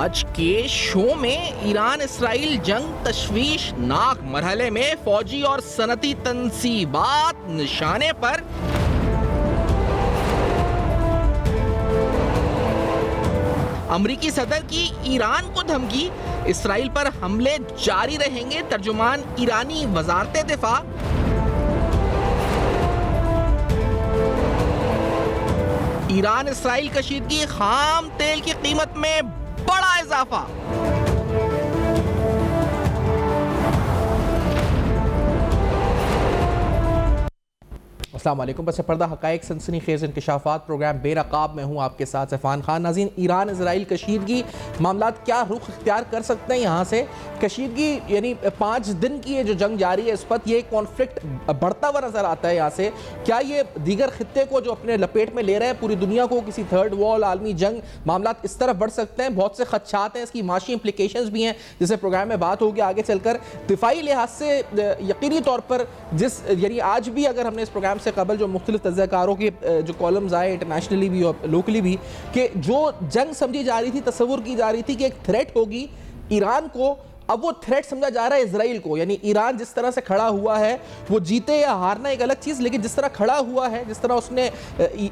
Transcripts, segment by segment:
آج کے شو میں ایران اسرائیل جنگ تشویشناک مرحلے میں فوجی اور صنعتی تنصیبات نشانے پر. امریکی صدر کی ایران کو دھمکی, اسرائیل پر حملے جاری رہیں گے, ترجمان ایرانی وزارت دفاع. ایران اسرائیل کشیدگی, خام تیل کی قیمت میں بڑا اضافہ. السلام علیکم. پس پردہ حقائق سنسنی خیز انکشافات پروگرام بے نقاب میں ہوں آپ کے ساتھ عفان خان. ناظرین, ایران اسرائیل کشیدگی معاملات کیا رخ اختیار کر سکتے ہیں یہاں سے؟ کشیدگی یعنی 5 دن کی یہ جو جنگ جاری ہے اس وقت, یہ کانفلکٹ بڑھتا ہوا نظر آتا ہے یہاں سے. کیا یہ دیگر خطے کو جو اپنے لپیٹ میں لے رہے ہیں, پوری دنیا کو کسی تھرڈ وال, عالمی جنگ, معاملات اس طرف بڑھ سکتے ہیں؟ بہت سے خدشات ہیں, اس کی معاشی امپلیکیشنز بھی ہیں جسے پروگرام میں بات ہوگی آگے چل کر. دفاعی لحاظ سے یقینی طور پر یعنی آج بھی اگر ہم نے اس پروگرام سے قبل جو مختلف تجزیہ کاروں کے جو کالمز آئے انٹرنیشنلی بھی اور لوکلی بھی, کہ جو جنگ سمجھی جا رہی تھی, تصور کی جا رہی تھی کہ ایک تھریٹ ہوگی ایران کو, اب وہ تھریٹ سمجھا جا رہا ہے اسرائیل کو. یعنی ایران جس طرح سے کھڑا ہوا ہے, وہ جیتے یا ہارنا ایک الگ چیز, لیکن جس طرح کھڑا ہوا ہے, جس طرح اس نے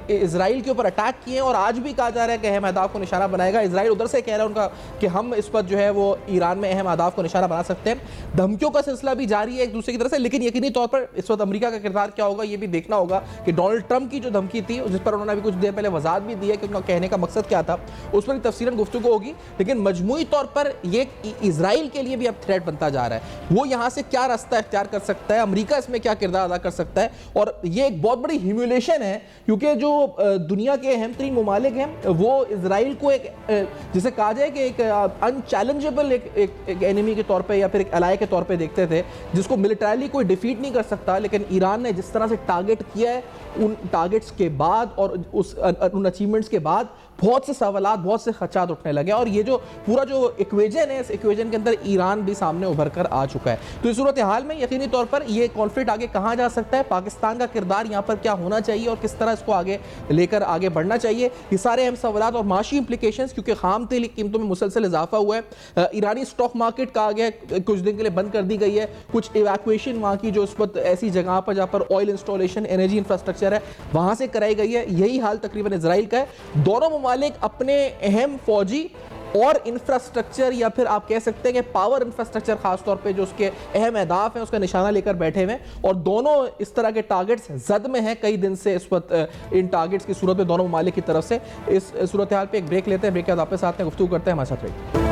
اسرائیل کے اوپر اٹیک کیے ہیں, اور آج بھی کہا جا رہا ہے کہ اہم اہداف کو نشانہ بنائے گا. اسرائیل ادھر سے کہہ رہا ہے ان کا کہ ہم اس پر جو ہے وہ ایران میں اہم اہداف کو نشانہ بنا سکتے ہیں. دھمکیوں کا سلسلہ بھی جاری ہے ایک دوسرے کی طرف سے, لیکن یقینی طور پر اس وقت امریکہ کا کردار کیا ہوگا یہ بھی دیکھنا ہوگا کہ ڈونلڈ ٹرمپ کی جو دھمکی تھی, جس پر انہوں نے ابھی کچھ دیر پہلے وضاحت بھی دی ہے کہ ان کا کہنے کا مقصد کیا تھا, اس پر تفصیلاً گفتگو ہوگی. لیکن مجموعی طور پر یہ اسرائیل کے لیے بھی اب تھریٹ بنتا جا رہا ہے. وہ یہاں سے کیا راستہ اختیار کر سکتا ہے, امریکہ اس میں کیا کردار ادا کر سکتا ہے, اور یہ ایک بہت بڑی ہیومیلیشن ہے کیونکہ جو دنیا کے اہم ترین ممالک ہیں وہ اسرائیل کو ایک جسے کہا جائے کہ ایک انچیلنجبل ایک اینیمی کے طور پہ یا پھر ایک الائے کے طور پہ دیکھتے تھے, جس کو ملٹریلی کوئی ڈیفیٹ نہیں کر سکتا. لیکن ایران نے جس طرح سے ٹارگٹ کیا ہے, ان ٹارگٹس کے بعد اور ان اچیومنٹس کے بعد بہت سے سوالات, بہت سے خدشات اٹھنے لگے, اور یہ جو پورا جو ایکویجن ہے, اس ایکویجن کے اندر ایران بھی سامنے ابھر کر آ چکا ہے. تو اس صورتحال میں یقینی طور پر یہ کانفلکٹ آگے کہاں جا سکتا ہے, پاکستان کا کردار یہاں پر کیا ہونا چاہیے, اور کس طرح اس کو آگے لے کر آگے بڑھنا چاہیے, یہ سارے اہم سوالات اور معاشی امپلیکیشنز, کیونکہ خام تیل کی قیمتوں میں مسلسل اضافہ ہوا ہے. ایرانی سٹاک مارکیٹ کا آگے کچھ دن کے لیے بند کر دی گئی ہے, کچھ ایویکویشن وہاں کی جو اس وقت ایسی جگہ پر جہاں پر آئل انسٹالیشن, انرجی انفراسٹرکچر ہے, وہاں سے کرائی گئی ہے. یہی حال تقریباً اسرائیل کا ہے. دونوں ممالک اپنے اہم فوجی اور انفراسٹرکچر, یا پھر آپ کہہ سکتے ہیں کہ پاور انفراسٹرکچر خاص طور پہ جو اس کے اہم اہداف ہیں, اس کا نشانہ لے کر بیٹھے ہوئے ہیں, اور دونوں اس طرح کے ٹارگٹس زد میں ہیں کئی دن سے اس وقت ان ٹارگٹس کی صورت میں دونوں ممالک کی طرف سے. اس صورتحال پہ ایک بریک لیتے ہیں, بریک کے بعد واپس آتے ہیں, گفتگو کرتے ہیں, ہمارے ساتھ رہیے.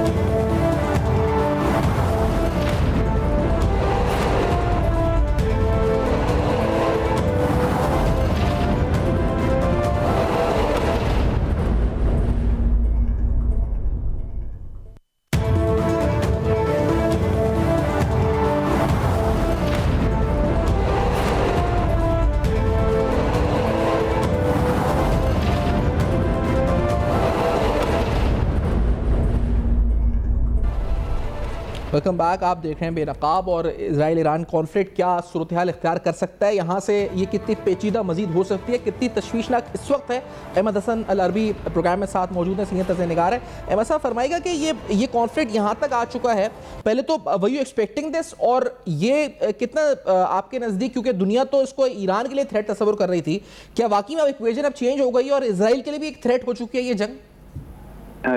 Welcome back. آپ دیکھ رہے ہیں بے نقاب, اور اسرائیل ایران کانفلکٹ کیا صورتحال اختیار کر سکتا ہے یہاں سے, یہ کتنی پیچیدہ مزید ہو سکتی ہے, کتنی تشویشناک اس وقت ہے. احمد حسن العربی پروگرام میں ساتھ موجود ہیں, سینئر تجزیہ نگار ہیں. احمد صاحب فرمائے گا کہ یہ کانفلکٹ یہاں تک آ چکا ہے, پہلے تو were you expecting this, اور یہ کتنا آپ کے نزدیک, کیونکہ دنیا تو اس کو ایران کے لیے تھریٹ تصور کر رہی تھی, کیا واقعی میں ایکویژن اب چینج ہو گئی اور اسرائیل کے لیے بھی ایک تھریٹ ہو چکی ہے یہ جنگ؟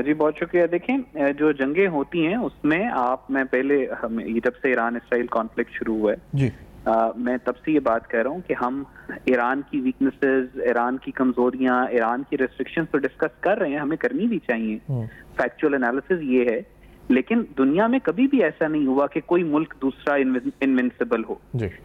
جی بہت شکریہ. دیکھیں, جو جنگیں ہوتی ہیں اس میں میں پہلے جب سے ایران اسرائیل کانفلکٹ شروع ہوا ہے جی, میں تب سے یہ بات کہہ رہا ہوں کہ ہم ایران کی ویکنسز, ایران کی کمزوریاں, ایران کی ریسٹرکشنز تو ڈسکس کر رہے ہیں, ہمیں کرنی بھی چاہیے. فیکچوئل انالیسز یہ ہے, لیکن دنیا میں کبھی بھی ایسا نہیں ہوا کہ کوئی ملک دوسرا انوینسیبل ہو.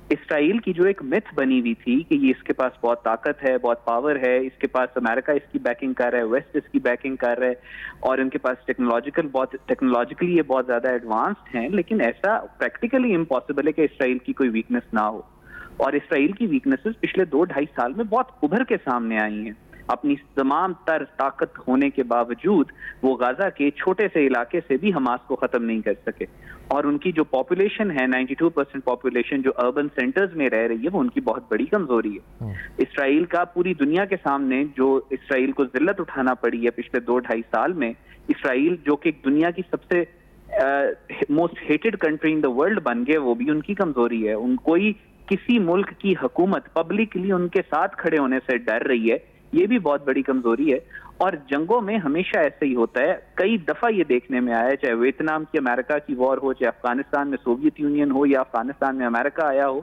اسرائیل کی جو ایک متھ بنی ہوئی تھی کہ یہ اس کے پاس بہت طاقت ہے, بہت پاور ہے, اس کے پاس امریکہ اس کی بیکنگ کر رہا ہے, ویسٹ اس کی بیکنگ کر رہا ہے, اور ان کے پاس ٹیکنالوجیکلی یہ بہت زیادہ ایڈوانسڈ ہیں, لیکن ایسا پریکٹیکلی امپاسبل ہے کہ اسرائیل کی کوئی ویکنس نہ ہو. اور اسرائیل کی ویکنسز پچھلے 2-2.5 سال میں بہت ابھر کے سامنے آئی ہیں. اپنی تمام تر طاقت ہونے کے باوجود وہ غزہ کے چھوٹے سے علاقے سے بھی حماس کو ختم نہیں کر سکے. اور ان کی جو پاپولیشن ہے 92% پاپولیشن جو اربن سینٹرز میں رہ رہی ہے وہ ان کی بہت بڑی کمزوری ہے. اسرائیل کا پوری دنیا کے سامنے جو اسرائیل کو ذلت اٹھانا پڑی ہے پچھلے 2-2.5 سال میں, اسرائیل جو کہ دنیا کی سب سے most hated country in the world بن گئے, وہ بھی ان کی کمزوری ہے. ان کوئی کسی ملک کی حکومت پبلکلی ان کے ساتھ کھڑے ہونے سے ڈر رہی ہے, یہ بھی بہت بڑی کمزوری ہے. اور جنگوں میں ہمیشہ ایسا ہی ہوتا ہے, کئی دفعہ یہ دیکھنے میں آیا, چاہے ویتنام کی امریکہ کی وار ہو, چاہے افغانستان میں سوویت یونین ہو یا افغانستان میں امریکہ آیا ہو,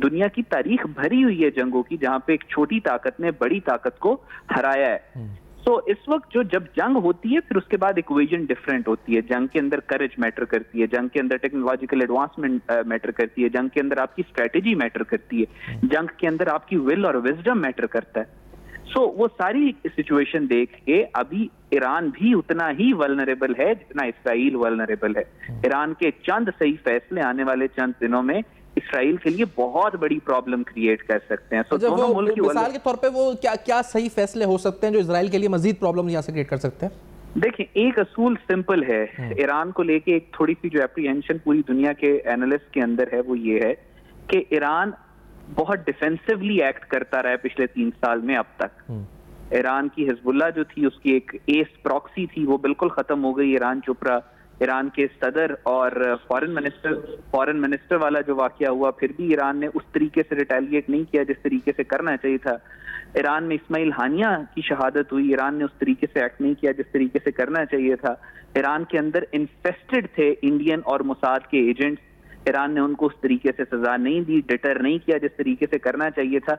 دنیا کی تاریخ بھری ہوئی ہے جنگوں کی جہاں پہ ایک چھوٹی طاقت نے بڑی طاقت کو ہرایا ہے. تو اس وقت جب جنگ ہوتی ہے پھر اس کے بعد ایکویژن ڈفرینٹ ہوتی ہے. جنگ کے اندر کریج میٹر کرتی ہے, جنگ کے اندر ٹیکنالوجیکل ایڈوانسمنٹ میٹر کرتی ہے, جنگ کے اندر آپ کی اسٹریٹجی میٹر کرتی ہے, جنگ کے اندر آپ کی ول اور وزڈم میٹر کرتا ہے. سو وہ ساری سچویشن دیکھ کے ابھی ایران بھی اتنا ہی ولنریبل ہے جتنا اسرائیل ولنریبل ہے. ایران کے چند صحیح فیصلے آنے والے چند دنوں میں اسرائیل کے لیے بہت بڑی پرابلم کریٹ کر سکتے ہیں. دونوں ملک کی مثال کے طور پہ وہ کیا صحیح فیصلے ہو سکتے ہیں جو اسرائیل کے لیے مزید پرابلم یہاں سے کریٹ کر سکتے ہیں؟ دیکھیں, ایک اصول سمپل ہے ایران کو لے کے, ایک تھوڑی سی جو اپریہنشن پوری دنیا کے اینالسٹ کے اندر ہے وہ یہ ہے کہ ایران بہت ڈیفینسولی ایکٹ کرتا رہا ہے پچھلے 3 سال میں اب تک. ایران کی حزب اللہ جو تھی اس کی ایک ایس پراکسی تھی وہ بالکل ختم ہو گئی, ایران چپ رہا. ایران کے صدر اور فارن منسٹر والا جو واقعہ ہوا پھر بھی ایران نے اس طریقے سے ریٹیلیٹ نہیں کیا جس طریقے سے کرنا چاہیے تھا. ایران میں اسماعیل ہانیہ کی شہادت ہوئی, ایران نے اس طریقے سے ایکٹ نہیں کیا جس طریقے سے کرنا چاہیے تھا. ایران کے اندر انفیسٹڈ تھے انڈین اور موساد کے ایجنٹس, ایران نے ان کو اس طریقے سے سزا نہیں دی, ڈٹر نہیں کیا جس طریقے سے کرنا چاہیے تھا.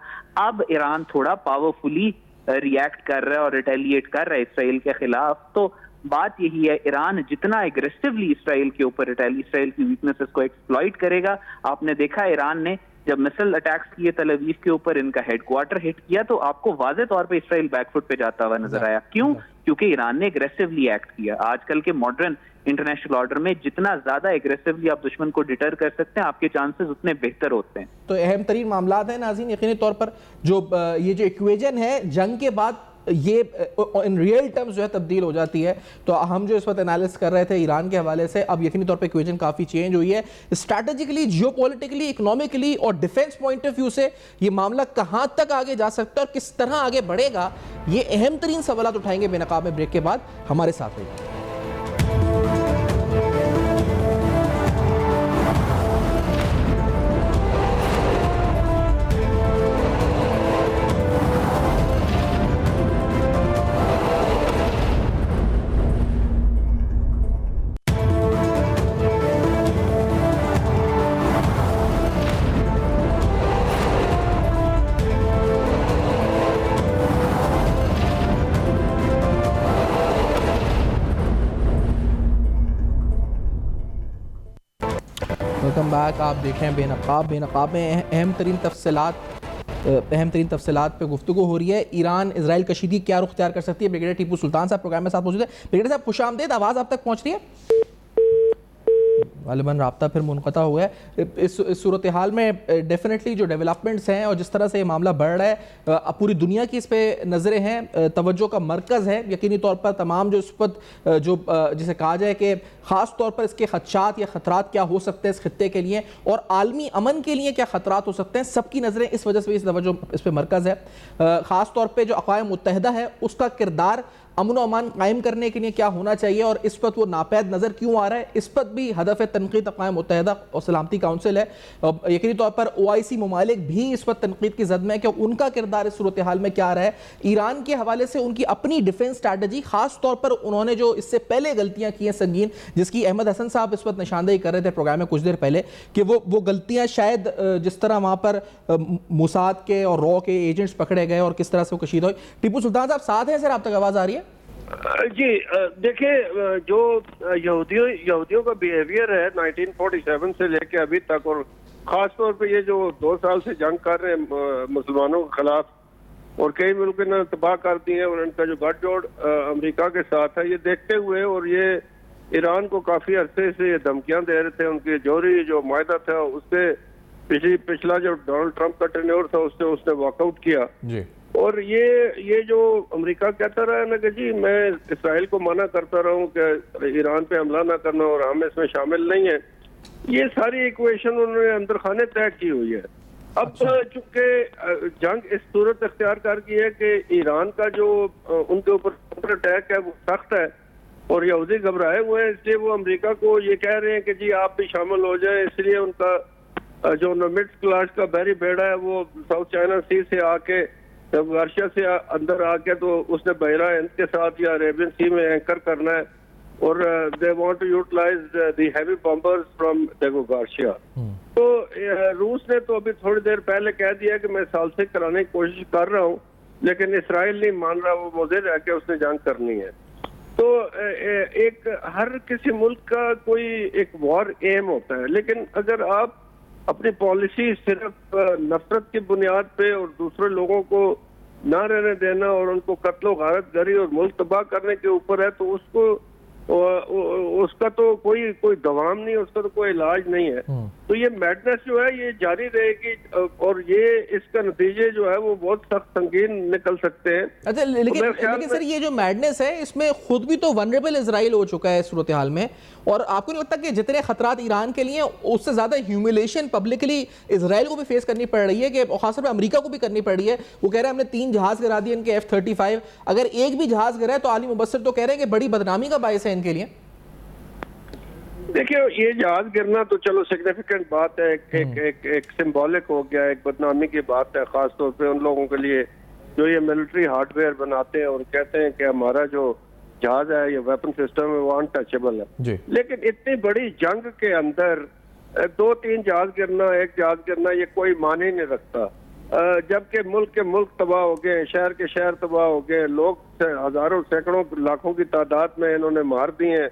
اب ایران تھوڑا پاورفلی ریئیکٹ کر رہا ہے اور ریٹیلیٹ کر رہا ہے اسرائیل کے خلاف. تو بات یہی ہے, ایران جتنا ایگریسولی اسرائیل کے اوپر اسرائیل کی ویکنسز کو ایکسپلائٹ کرے گا. آپ نے دیکھا ایران نے جب مسل اٹیکس کیے تل اویو کے اوپر, ان کا ہیڈ کوارٹر ہٹ کیا, تو آپ کو واضح طور پہ اسرائیل بیک فٹ پہ جاتا ہوا نظر آیا. کیوں؟ کیونکہ ایران نے ایگریسولی ایکٹ کیا. آج کل کے ماڈرن انٹرنیشنل آرڈر میں جتنا زیادہ ایگریسولی آپ دشمن کو ڈٹر کر سکتے ہیں آپ کے چانسز اتنے بہتر ہوتے ہیں. تو اہم ترین معاملات ہیں ناظرین یقینی طور پر جو یہ جو ایکویژن ہے جنگ کے بعد یہ ان ریئل ٹرمز جو ہے تبدیل ہو جاتی ہے. تو ہم جو اس وقت انالیس کر رہے تھے ایران کے حوالے سے, اب یقینی طور پہ ایکویژن کافی چینج ہوئی ہے. اسٹریٹجیکلی, جیو پولیٹیکلی, اکنامکلی اور ڈیفنس پوائنٹ آف ویو سے یہ معاملہ کہاں تک آگے جا سکتا ہے اور کس طرح آگے بڑھے گا, یہ اہم ترین سوالات اٹھائیں گے بے نقاب میں. بریک کے بعد ہمارے ساتھ رہیے. Welcome back. آپ دیکھ رہے ہیں بے نقاب میں اہم ترین تفصیلات پہ گفتگو ہو رہی ہے. ایران اسرائیل کشیدگی کیا رخ اختیار کر سکتی ہے؟ بریگیڈیئر ٹیپو سلطان صاحب پروگرام میں ساتھ موجود ہیں. بریگیڈیئر صاحب خوش آمدید. آواز آپ تک پہنچ رہی ہے؟ غالباً رابطہ پھر منقطع ہوا ہے. اس صورتحال میں ڈیفینیٹلی جو ڈیولپمنٹس ہیں اور جس طرح سے یہ معاملہ بڑھ رہا ہے, پوری دنیا کی اس پہ نظریں ہیں, توجہ کا مرکز ہے یقینی طور پر. تمام جو اس وقت جو جسے کہا جائے کہ خاص طور پر اس کے خدشات یا خطرات کیا ہو سکتے ہیں اس خطے کے لیے اور عالمی امن کے لیے کیا خطرات ہو سکتے ہیں, سب کی نظریں اس وجہ سے اس توجہ اس پہ مرکز ہے. خاص طور پہ جو اقوام متحدہ ہے اس کا کردار امن و امان قائم کرنے کے لیے کیا ہونا چاہیے اور اس وقت وہ ناپید نظر کیوں آ رہا ہے, اس پر بھی ہدف تنقید اقوام متحدہ اور سلامتی کونسل ہے. یقینی طور پر OIC ممالک بھی اس وقت تنقید کی زد میں ہے کہ ان کا کردار اس صورتحال میں کیا رہا ہے. ایران کے حوالے سے ان کی اپنی ڈیفنس اسٹریٹجی, خاص طور پر انہوں نے جو اس سے پہلے غلطیاں کی ہیں سنگین, جس کی احمد حسن صاحب اس وقت نشاندہی کر رہے تھے پروگرام میں کچھ دیر پہلے, کہ وہ غلطیاں شاید جس طرح وہاں پر موساد کے اور رو کے ایجنٹس پکڑے گئے اور کس طرح سے وہ کشید ہوئی. ٹیپو سلطان صاحب ساتھ ہیں سر, آپ تک آواز آ رہی ہے؟ جی دیکھیں, جو یہودیوں کا بیہیویئر ہے 1947 سے لے کے ابھی تک, اور خاص طور پہ یہ جو 2 سال سے جنگ کر رہے ہیں مسلمانوں کے خلاف اور کئی ملکوں نے تباہ کر دی ہیں, اور ان کا جو گٹھ جوڑ امریکہ کے ساتھ ہے, یہ دیکھتے ہوئے, اور یہ ایران کو کافی عرصے سے یہ دھمکیاں دے رہے تھے. ان کے جوہری جو معاہدہ تھا اس سے پچھلا جو ڈونلڈ ٹرمپ کا ٹرینیور تھا اس سے اس نے واک آؤٹ کیا. اور یہ جو امریکہ کہتا رہا ہے نا کہ جی میں اسرائیل کو منع کرتا رہا ہوں کہ ایران پہ حملہ نہ کرنا اور ہم اس میں شامل نہیں ہیں، یہ ساری ایکویشن انہوں نے اندر خانے طے کی ہوئی ہے. اب چونکہ جنگ اس صورت اختیار کر کی ہے کہ ایران کا جو ان کے اوپر کاؤنٹر اٹیک ہے وہ سخت ہے اور یہودی گھبرائے ہوئے ہیں، اس لیے وہ امریکہ کو یہ کہہ رہے ہیں کہ جی آپ بھی شامل ہو جائیں. اس لیے ان کا جو مڈ کلاس کا بحری بیڑا ہے وہ ساؤتھ چائنا سی سے آ کے گارشیا سے اندر آ کے تو اس نے بحیرہ ہند کے ساتھ یا عربین سی میں اینکر کرنا ہے اور they want to utilize the heavy bombers from Diego Garcia. تو روس نے تو ابھی تھوڑی دیر پہلے کہہ دیا کہ میں سال سے کرانے کی کوشش کر رہا ہوں، لیکن اسرائیل نہیں مان رہا، وہ مضر ہے کہ اس نے جنگ کرنی ہے. تو ایک ہر کسی ملک کا کوئی ایک وار ایم ہوتا ہے، لیکن اگر آپ اپنی پالیسی صرف نفرت کی بنیاد پہ اور دوسرے لوگوں کو نہ رہنے دینا اور ان کو قتل و غارت گری اور ملک تباہ کرنے کے اوپر ہے تو اس کا تو کوئی دوام نہیں، اس کا تو کوئی علاج نہیں ہے. تو یہ میڈنس جو ہے یہ جاری رہے گی اور یہ اس کا نتیجے جو ہے وہ بہت سخت سنگین نکل سکتے ہیں. اچھا لیکن سر یہ جو میڈنس ہے اس میں خود بھی تو ونریبل اسرائیل ہو چکا ہے اس صورتحال میں، اور آپ کو نہیں لگتا کہ جتنے خطرات ایران کے لیے اس سے زیادہ ہیوملیشن پبلکلی اسرائیل کو بھی فیس کرنی پڑ رہی ہے، کہ خاص طور پہ امریکہ کو بھی کرنی پڑ رہی ہے؟ وہ کہہ رہے ہیں ہم نے 3 جہاز گرا دیے ان کے F-35، اگر ایک بھی جہاز گرا ہے تو عالم مبصر تو کہہ رہے ہیں کہ بڑی بدنامی کا باعث ہے ان کے لیے. دیکھیں یہ جہاز گرنا تو چلو سگنیفیکنٹ بات ہے، ایک سمبولک ہو گیا، ایک بدنامی کی بات ہے، خاص طور پہ ان لوگوں کے لیے جو یہ ملٹری ہارڈ ویئر بناتے ہیں اور کہتے ہیں کہ ہمارا جو جہاز ہے یہ ویپن سسٹم ہے وہ انٹچیبل ہے. لیکن اتنی بڑی جنگ کے اندر 2-3 جہاز گرنا، 1 جہاز گرنا یہ کوئی معنی نہیں رکھتا. جبکہ ملک کے ملک تباہ ہو گئے، شہر کے شہر تباہ ہو گئے، لوگ ہزاروں سینکڑوں لاکھوں کی تعداد میں انہوں نے مار دی ہیں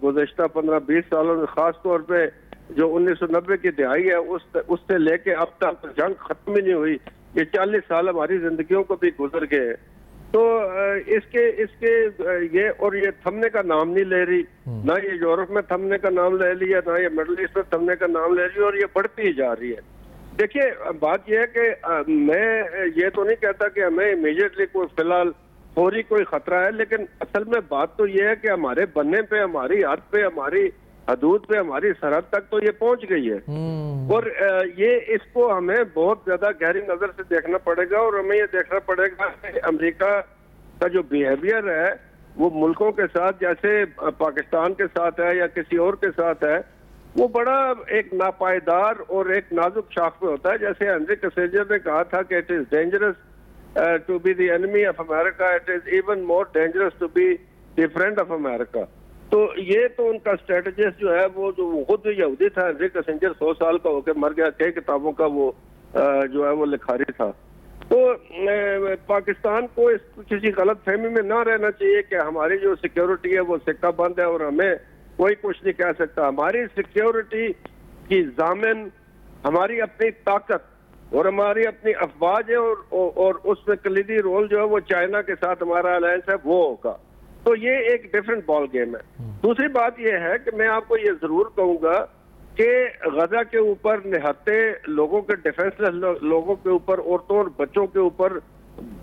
گزشتہ 15-20 سالوں میں. خاص طور پہ جو 1990 کی دہائی ہے اس سے لے کے اب تک جنگ ختم ہی نہیں ہوئی. یہ 40 سال ہماری زندگیوں کو بھی گزر گئے. تو اس کے یہ تھمنے کا نام نہیں لے رہی، نہ یہ یورپ میں تھمنے کا نام لے لیا، نہ یہ مڈل ایسٹ میں تھمنے کا نام لے رہی، اور یہ بڑھتی ہی جا رہی ہے. دیکھیے بات یہ ہے کہ میں یہ تو نہیں کہتا کہ ہمیں امیڈیٹلی کوئی فی الحال فوری کوئی خطرہ ہے، لیکن اصل میں بات تو یہ ہے کہ ہمارے بننے پہ، ہماری حد پہ، ہماری حدود پہ، ہماری سرحد تک تو یہ پہنچ گئی ہے. اور یہ اس کو ہمیں بہت زیادہ گہری نظر سے دیکھنا پڑے گا، اور ہمیں یہ دیکھنا پڑے گا کہ امریکہ کا جو بیہیویئر ہے وہ ملکوں کے ساتھ جیسے پاکستان کے ساتھ ہے یا کسی اور کے ساتھ ہے، وہ بڑا ایک ناپائیدار اور ایک نازک شاخ پہ ہوتا ہے. جیسے ہنری کسنجر نے کہا تھا کہ it is dangerous to be the enemy of America, it is even more dangerous to be the friend of America. تو یہ تو ان کا اسٹریٹجسٹ جو ہے وہ جو خود یہودی تھا، ہنری کسنجر 100 سال کا ہو کے مر گیا، کئی کتابوں کا وہ جو ہے وہ لکھاری تھا. تو پاکستان کو کسی غلط فہمی میں نہ رہنا چاہیے کہ ہماری جو سیکیورٹی ہے وہ سکہ بند ہے اور ہمیں کوئی کچھ نہیں کہہ سکتا. ہماری سیکیورٹی کی ضامن ہماری اپنی طاقت اور ہماری اپنی افواج ہے، اور اس میں کلیدی رول جو ہے وہ چائنا کے ساتھ ہمارا الائنس ہے وہ ہوگا. تو یہ ایک ڈیفرنٹ بال گیم ہے. دوسری بات یہ ہے کہ میں آپ کو یہ ضرور کہوں گا کہ غزہ کے اوپر نہتے لوگوں کے ڈیفنس لیس لوگوں کے اوپر، عورتوں اور بچوں کے اوپر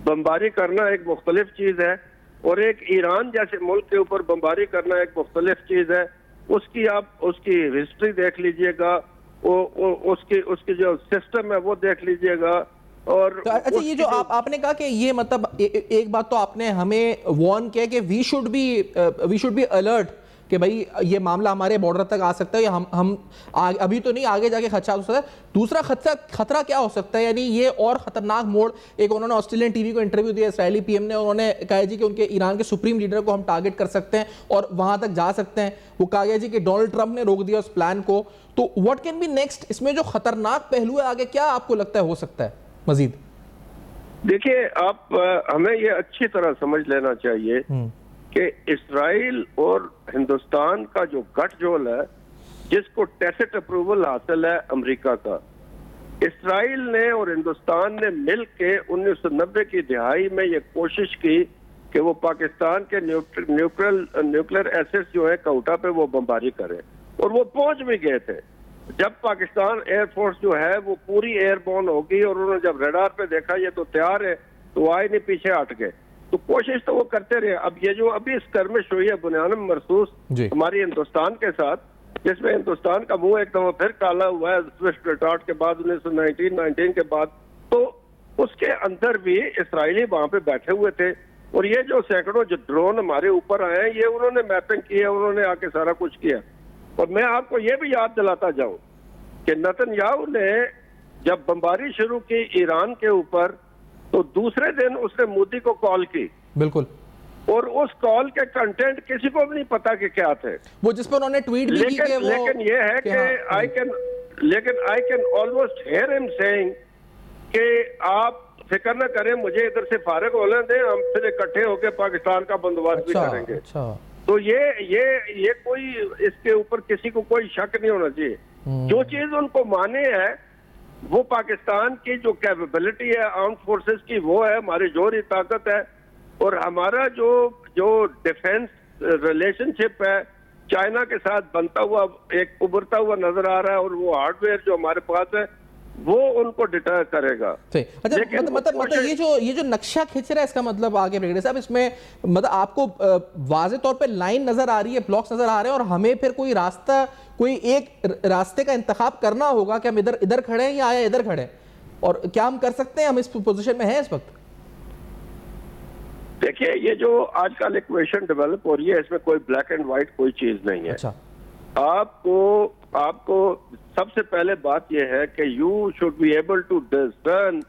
بمباری کرنا ایک مختلف چیز ہے، اور ایک ایران جیسے ملک کے اوپر بمباری کرنا ایک مختلف چیز ہے. آپ اس کی ہسٹری دیکھ لیجئے گا، اس کی جو سسٹم ہے وہ دیکھ لیجئے گا. اور اچھا یہ جو آپ نے کہا کہ یہ مطلب ایک بات تو آپ نے ہمیں وارن کیا کہ وی شوڈ بی الرٹ کہ بھائی یہ معاملہ ہمارے بارڈر تک آ سکتا ہے، ہم ابھی تو نہیں، آگے جا کے خدشہ ہو سکتا ہے. دوسرا خطرہ کیا ہو سکتا ہے؟ یعنی یہ اور خطرناک موڑ، ایک انہوں نے آسٹریلین ٹی وی کو انٹرویو دیا اسرائیلی پی ایم نے، انہوں نے کہا جی کہ ان کے ایران کے سپریم لیڈر کو ہم ٹارگٹ کر سکتے ہیں اور وہاں تک جا سکتے ہیں. وہ کہا گیا جی کہ ڈونلڈ ٹرمپ نے روک دیا اس پلان کو. تو واٹ کین بی نیکسٹ؟ اس میں جو خطرناک پہلو ہے آگے کیا آپ کو لگتا ہے ہو سکتا ہے مزید؟ دیکھیے ہمیں یہ اچھی طرح سمجھ لینا چاہیے کہ اسرائیل اور ہندوستان کا جو گٹھ جوڑ ہے، جس کو ٹیسٹ اپروول حاصل ہے امریکہ کا، اسرائیل نے اور ہندوستان نے مل کے 1990 کی دہائی میں یہ کوشش کی کہ وہ پاکستان کے نیوکلیر ایسٹس جو ہے کوٹا پہ وہ بمباری کرے، اور وہ پہنچ بھی گئے تھے. جب پاکستان ایئر فورس جو ہے وہ پوری ایئر بورن ہوگی اور انہوں نے جب ریڈار پہ دیکھا یہ تو تیار ہے، تو آئے نہیں پیچھے ہٹ گئے. تو کوشش تو وہ کرتے رہے. اب یہ جو ابھی اسکرمش ہوئی ہے بنیادم مرصوص ہماری ہندوستان کے ساتھ, جس میں ہندوستان کا منہ ایک دفعہ پھر کالا ہوا ہے سوئفٹ ریٹارٹ کے بعد 1919 کے بعد, تو اس کے اندر بھی اسرائیلی وہاں پہ بیٹھے ہوئے تھے. اور یہ جو سینکڑوں جو ڈرون ہمارے اوپر آئے ہیں, یہ انہوں نے میپنگ کی ہے, انہوں نے آ کے سارا کچھ کیا. اور میں آپ کو یہ بھی یاد دلاتا جاؤں کہ نتن یاہو نے جب بمباری شروع کی ایران کے اوپر, تو دوسرے دن اس نے مودی کو کال کی. بالکل. اور اس کال کے کنٹینٹ کسی کو بھی نہیں پتا کہ کیا تھے, وہ جس پہ انہوں نے ٹویٹ بھی کی کہ لیکن یہ ہے کہ I can almost hear him saying کہ آپ فکر نہ کریں, مجھے ادھر سے فارغ ہونے دیں, ہم پھر اکٹھے ہو کے پاکستان کا بندوبست بھی کریں گے. تو یہ کوئی اس کے اوپر کسی کو کوئی شک نہیں ہونا چاہیے. جو چیز ان کو مانے ہے وہ پاکستان کی جو کیپیبلٹی ہے آرمڈ فورسز کی, وہ ہے ہماری جوہری طاقت ہے. اور ہمارا جو ڈیفنس ریلیشن شپ ہے چائنا کے ساتھ بنتا ہوا ایک ابھرتا ہوا نظر آ رہا ہے, اور وہ ہارڈ ویئر جو ہمارے پاس ہے وہ ان کو ڈیٹر کرے گا. مطلب یہ جو نقشہ کھینچ رہا ہے, اس کا مطلب آگے بڑھے صاحب, اس میں مطلب آپ کو واضح طور پہ لائن نظر آ رہی ہے, بلاکس نظر آ رہے ہیں, اور ہمیں پھر کوئی راستہ, کوئی ایک راستے کا انتخاب کرنا ہوگا کہ ہم ادھر کھڑے ہیں یا ادھر کھڑے ہیں, اور کیا ہم کر سکتے ہیں, ہم اس پوزیشن میں ہیں اس وقت؟ دیکھیے یہ جو آج کل ایکویشن ڈیولپ ہو رہی ہے, اس میں کوئی بلیک اینڈ وائٹ کوئی چیز نہیں ہے. آپ کو سب سے پہلے بات یہ ہے کہ you should be able to discern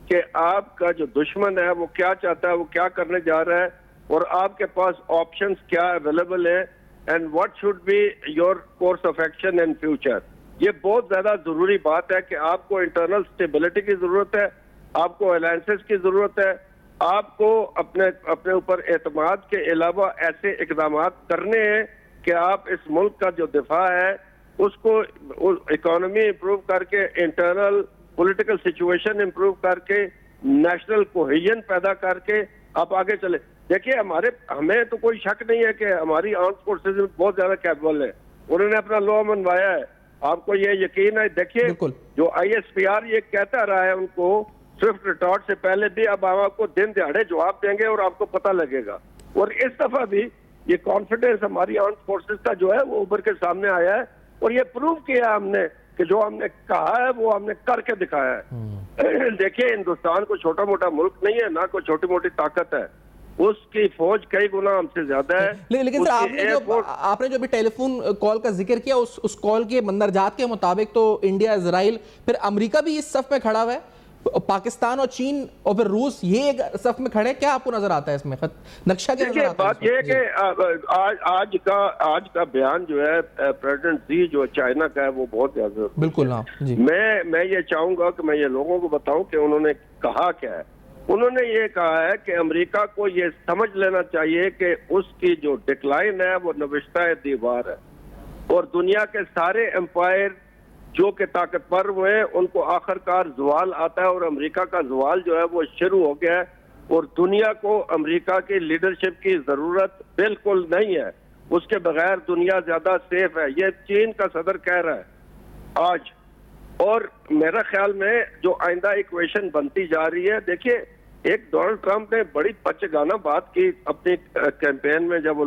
کہ آپ کا جو دشمن ہے وہ کیا چاہتا ہے, وہ کیا کرنے جا رہا ہے, اور آپ کے پاس آپشنز کیا اویلیبل ہیں, and what should be your course of action in future. یہ بہت زیادہ ضروری بات ہے کہ آپ کو انٹرنل اسٹیبلٹی کی ضرورت ہے, آپ کو الائنسز کی ضرورت ہے, آپ کو اپنے اوپر اعتماد کے علاوہ ایسے اقدامات کرنے ہیں کہ آپ اس ملک کا جو دفاع ہے اس کو اکانومی امپروو کر کے, انٹرنل پولیٹیکل سچویشن امپروو کر کے, نیشنل کوہیژن پیدا کر کے آپ آگے چلے. دیکھیے ہمیں تو کوئی شک نہیں ہے کہ ہماری آرمڈ فورسز بہت زیادہ کیپبل ہے, انہوں نے اپنا لا منوایا ہے, آپ کو یہ یقین ہے. دیکھیے جو ISPR یہ کہتا رہا ہے ان کو سوئفٹ ریٹارٹ سے پہلے بھی, اب آپ کو دن دہاڑے جواب دیں گے اور آپ کو پتہ لگے گا. اور اس دفعہ بھی یہ کانفیڈنس ہماری آرمڈ فورسز کا جو ہے وہ ابھر کے سامنے آیا ہے, اور یہ پروو کیا ہم نے کہ جو ہم نے کہا ہے وہ ہم نے کر کے دکھایا ہے. دیکھیے ہندوستان کو چھوٹا موٹا ملک نہیں ہے, نہ کوئی چھوٹی موٹی طاقت ہے, اس کی فوج کئی گنا ہم سے زیادہ ہے. لیکن سر آپ نے جو ابھی ٹیلی فون کال کا ذکر کیا, اس کال کے مندرجات کے مطابق تو انڈیا, اسرائیل, پھر امریکہ بھی اس صف میں کھڑا ہوا ہے, پاکستان اور چین اور پھر روس یہ ایک صف میں کھڑے ہیں. کیا آپ کو نظر آتا ہے اس میں نقشہ کیا نظر آتا ہے؟ بات یہ ہے کہ آج کا بیان جو ہے پریزیڈنٹ زی جو چائنا کا ہے وہ بہت زیادہ بالکل. میں یہ چاہوں گا کہ میں یہ لوگوں کو بتاؤں کہ انہوں نے کہا کیا ہے. انہوں نے یہ کہا ہے کہ امریکہ کو یہ سمجھ لینا چاہیے کہ اس کی جو ڈکلائن ہے وہ نوشتہ دیوار ہے, اور دنیا کے سارے امپائر جو کہ طاقتور ہوئے ہیں ان کو آخر کار زوال آتا ہے, اور امریکہ کا زوال جو ہے وہ شروع ہو گیا ہے, اور دنیا کو امریکہ کی لیڈرشپ کی ضرورت بالکل نہیں ہے. اس کے بغیر دنیا زیادہ سیف ہے. یہ چین کا صدر کہہ رہا ہے آج, اور میرا خیال میں جو آئندہ ایکویشن بنتی جا رہی ہے, دیکھیے ایک ڈونلڈ ٹرمپ نے بڑی بچگانہ بات کی اپنی کیمپین میں جب وہ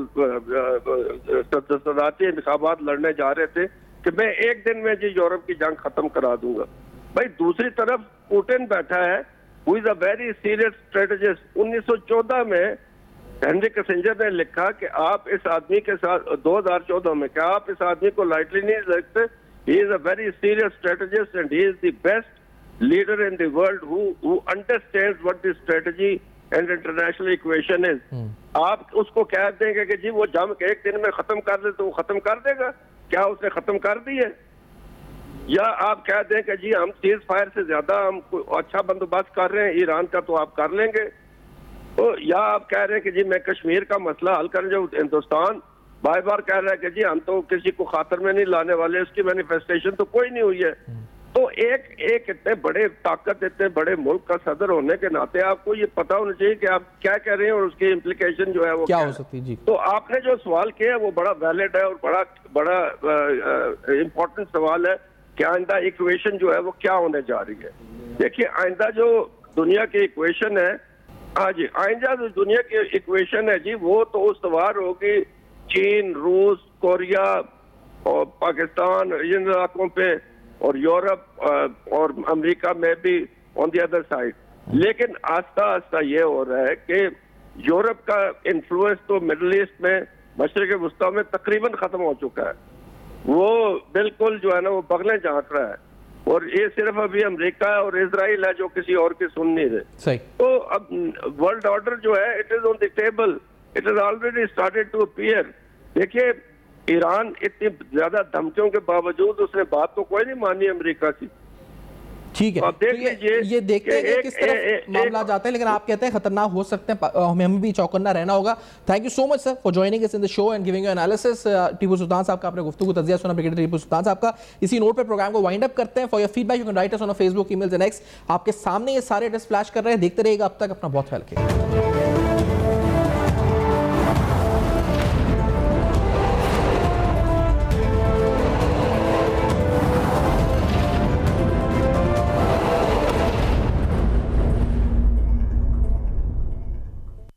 صدارتی انتخابات لڑنے جا رہے تھے کہ میں ایک دن میں جی یورپ کی جنگ ختم کرا دوں گا. بھائی دوسری طرف پوٹن بیٹھا ہے, who is a very serious strategist. 1914 میں ہنری کسنجر نے لکھا کہ آپ اس آدمی کے ساتھ 2014 میں کہ آپ اس آدمی کو لائٹلی نہیں لکھتے. He is a very serious strategist and he is the best leader in the world who understands what the strategy and international equation is. آپ اس کو کہہ دیں گے کہ جی وہ جنگ ایک دن میں ختم کر دے تو وہ ختم کر دے گا. کیا اس نے ختم کر دی ہے؟ یا آپ کہہ دیں کہ جی ہم سیز فائر سے زیادہ ہم اچھا بندوبست کر رہے ہیں ایران کا تو آپ کر لیں گے. یا آپ کہہ رہے ہیں کہ جی میں کشمیر کا مسئلہ حل کرنے جو ہندوستان بار بار کہہ رہا ہے کہ جی ہم تو کسی کو خاطر میں نہیں لانے والے, اس کی مینیفیسٹیشن تو کوئی نہیں ہوئی ہے. تو ایک اتنے بڑے طاقت, اتنے بڑے ملک کا صدر ہونے کے ناطے آپ کو یہ پتا ہونا چاہیے کہ آپ کیا کہہ رہے ہیں اور اس کی امپلیکیشن جو ہے وہ کیا ہو سکتی. جی تو آپ نے جو سوال کیا ہے وہ بڑا ویلڈ ہے اور بڑا امپورٹنٹ سوال ہے کہ آئندہ ایکویشن جو ہے وہ کیا ہونے جا رہی ہے. دیکھیے آئندہ جو دنیا کی ایکویشن ہے ہاں جی آئندہ جو دنیا کی ایکویشن ہے جی وہ تو استوار ہوگی چین، روس، کوریا اور پاکستان ان علاقوں پہ، اور یورپ اور امریکہ میں بھی آن دی ادر سائڈ. لیکن آہستہ آہستہ یہ ہو رہا ہے کہ یورپ کا انفلوئنس تو مڈل ایسٹ میں، مشرق وسطیٰ میں تقریباً ختم ہو چکا ہے. وہ بالکل جو ہے نا وہ بغلیں جھانک رہا ہے، اور یہ صرف ابھی امریکہ اور اسرائیل ہے جو کسی اور کی سن نہیں رہے. صحیح. تو اب ورلڈ آرڈر جو ہے it is on the table, it is already started to appear. دیکھیے ایران اتنی زیادہ دھمکیوں کے باوجود اس نے بات تو کوئی نہیں مانی امریکہ کی. ٹھیک ہے، یہ دیکھتے ہیں کہ کس طرح معاملہ جاتے ہیں، لیکن آپ کہتے ہیں خطرناک ہو سکتے ہیں، ہمیں بھی چوکنا رہنا ہوگا. Thank you so much sir for joining اس in the show and giving you analysis. Tipu Sultan صاحب کا آپ نے گفتگو تجزیہ سنا، بریگیڈیئر ٹیپو سلطان صاحب کا. اسی نوٹ پہ پروگرام کو وائنڈ اپ کرتے ہیں. For your feedback you can write us on Facebook, emails and X. آپ کے سامنے یہ سارے ایڈریس فلیش کر رہے ہیں، دیکھتے رہیے گا. اب تک اپنا بہت خیال رکھیے.